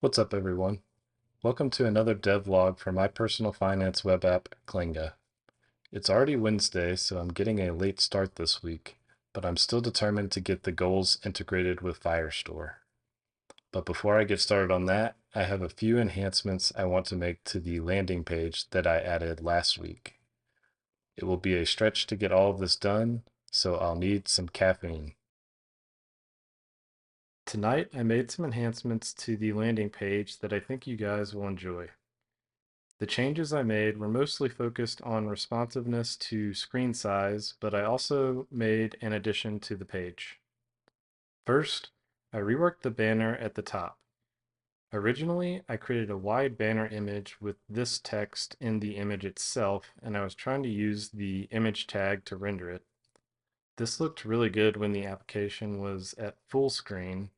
What's up, everyone? Welcome to another devlog for my personal finance web app, Clanga. It's already Wednesday, so I'm getting a late start this week, but I'm still determined to get the goals integrated with Firestore. But before I get started on that, I have a few enhancements I want to make to the landing page that I added last week. It will be a stretch to get all of this done, so I'll need some caffeine. Tonight, I made some enhancements to the landing page that I think you guys will enjoy. The changes I made were mostly focused on responsiveness to screen size, but I also made an addition to the page. First, I reworked the banner at the top. Originally, I created a wide banner image with this text in the image itself, and I was trying to use the image tag to render it. This looked really good when the application was at full screen,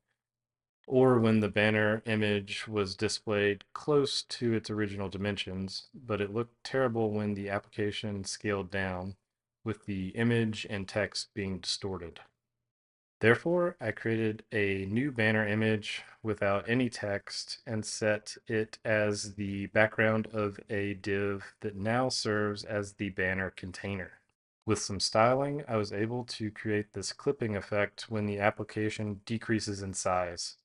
or when the banner image was displayed close to its original dimensions, but it looked terrible when the application scaled down, with the image and text being distorted. Therefore, I created a new banner image without any text and set it as the background of a div that now serves as the banner container. With some styling, I was able to create this clipping effect when the application decreases in size.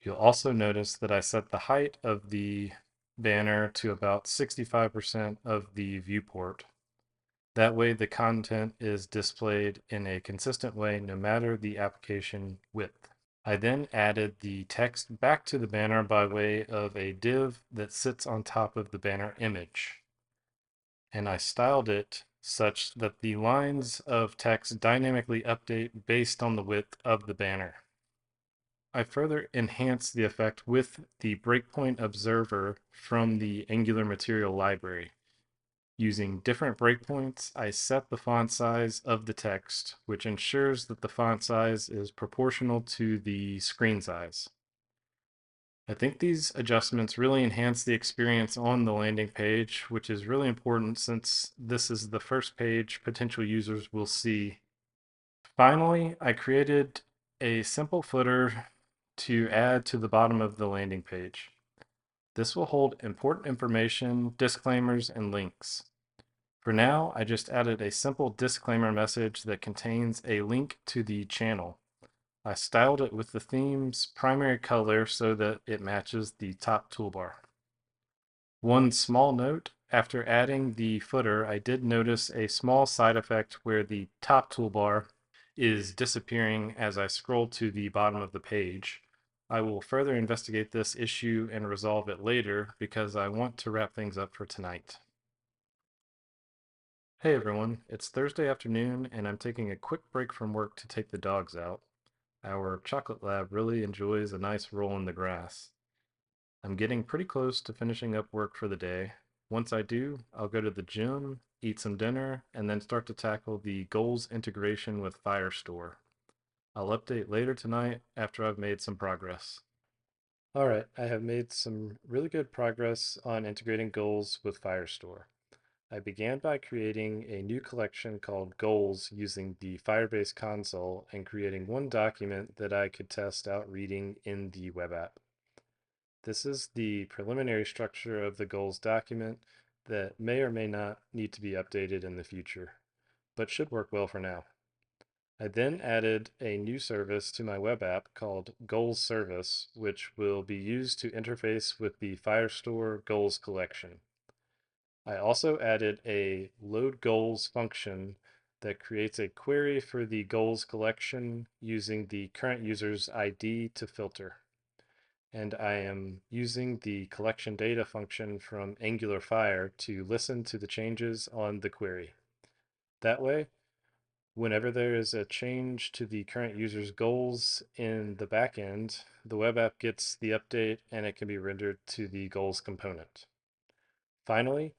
You'll also notice that I set the height of the banner to about 65% of the viewport. That way the content is displayed in a consistent way no matter the application width. I then added the text back to the banner by way of a div that sits on top of the banner image. And I styled it such that the lines of text dynamically update based on the width of the banner. I further enhanced the effect with the breakpoint observer from the Angular material library. Using different breakpoints, I set the font size of the text, which ensures that the font size is proportional to the screen size. I think these adjustments really enhance the experience on the landing page, which is really important since this is the first page potential users will see. Finally, I created a simple footer to add to the bottom of the landing page. This will hold important information, disclaimers, and links. For now, I just added a simple disclaimer message that contains a link to the channel. I styled it with the theme's primary color so that it matches the top toolbar. One small note, after adding the footer, I did notice a small side effect where the top toolbar is disappearing as I scroll to the bottom of the page. I will further investigate this issue and resolve it later because I want to wrap things up for tonight. Hey everyone, it's Thursday afternoon and I'm taking a quick break from work to take the dogs out. Our chocolate lab really enjoys a nice roll in the grass. I'm getting pretty close to finishing up work for the day. Once I do, I'll go to the gym, eat some dinner, and then start to tackle the goals integration with Firestore. I'll update later tonight after I've made some progress. All right, I have made some really good progress on integrating goals with Firestore. I began by creating a new collection called Goals using the Firebase console and creating one document that I could test out reading in the web app. This is the preliminary structure of the goals document that may or may not need to be updated in the future, but should work well for now. I then added a new service to my web app called Goals Service, which will be used to interface with the Firestore Goals collection. I also added a load goals function that creates a query for the goals collection using the current user's ID to filter. And I am using the collection data function from Angular Fire to listen to the changes on the query. That way, whenever there is a change to the current user's goals in the backend, the web app gets the update and it can be rendered to the goals component. Finally,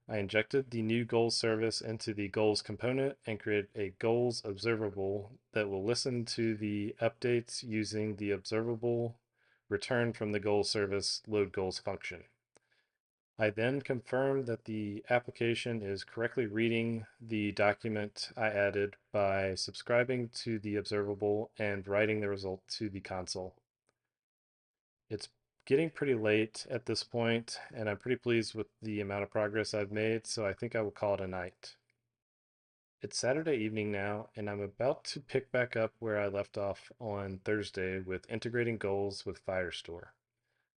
I injected the new goals service into the goals component and created a goals observable that will listen to the updates using the observable returned from the goals service load goals function. I then confirmed that the application is correctly reading the document I added by subscribing to the observable and writing the result to the console. It's getting pretty late at this point, and I'm pretty pleased with the amount of progress I've made, so I think I will call it a night. It's Saturday evening now, and I'm about to pick back up where I left off on Thursday with integrating goals with Firestore.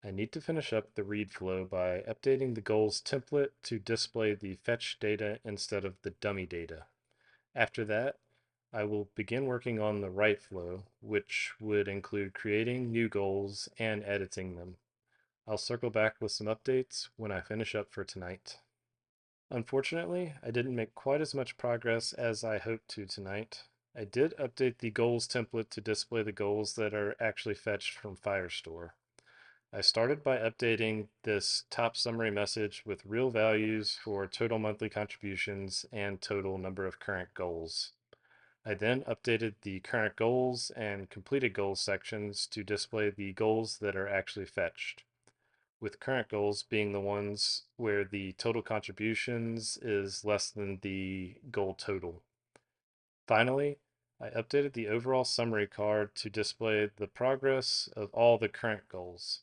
I need to finish up the read flow by updating the goals template to display the fetch data instead of the dummy data. After that, I will begin working on the write flow, which would include creating new goals and editing them. I'll circle back with some updates when I finish up for tonight. Unfortunately, I didn't make quite as much progress as I hoped to tonight. I did update the goals template to display the goals that are actually fetched from Firestore. I started by updating this top summary message with real values for total monthly contributions and total number of current goals. I then updated the current goals and completed goals sections to display the goals that are actually fetched, with current goals being the ones where the total contributions is less than the goal total. Finally, I updated the overall summary card to display the progress of all the current goals.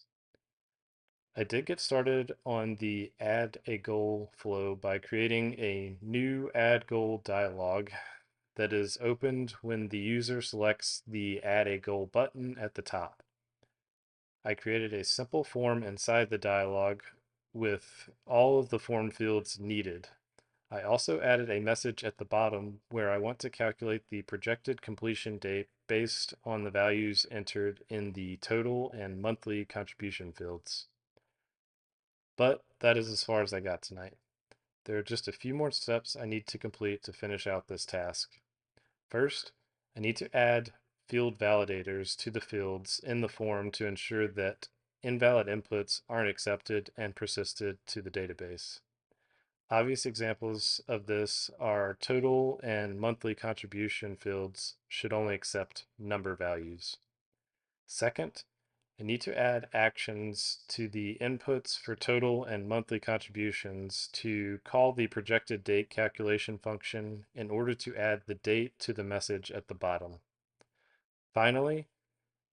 I did get started on the add a goal flow by creating a new add goal dialog that is opened when the user selects the add a goal button at the top. I created a simple form inside the dialog with all of the form fields needed. I also added a message at the bottom where I want to calculate the projected completion date based on the values entered in the total and monthly contribution fields. But that is as far as I got tonight. There are just a few more steps I need to complete to finish out this task. First, I need to add field validators to the fields in the form to ensure that invalid inputs aren't accepted and persisted to the database. Obvious examples of this are total and monthly contribution fields should only accept number values. Second, I need to add actions to the inputs for total and monthly contributions to call the projected date calculation function in order to add the date to the message at the bottom. Finally,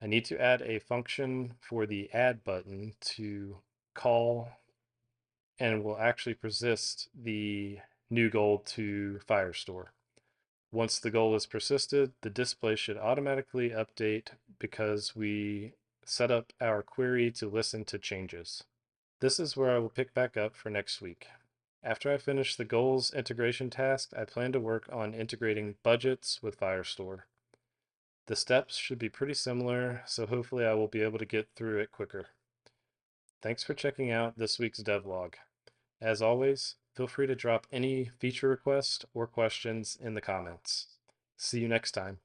I need to add a function for the add button to call and will actually persist the new goal to Firestore. Once the goal is persisted, the display should automatically update because we set up our query to listen to changes. This is where I will pick back up for next week. After I finish the goals integration task, I plan to work on integrating budgets with Firestore. The steps should be pretty similar, so hopefully I will be able to get through it quicker. Thanks for checking out this week's devlog. As always, feel free to drop any feature requests or questions in the comments. See you next time.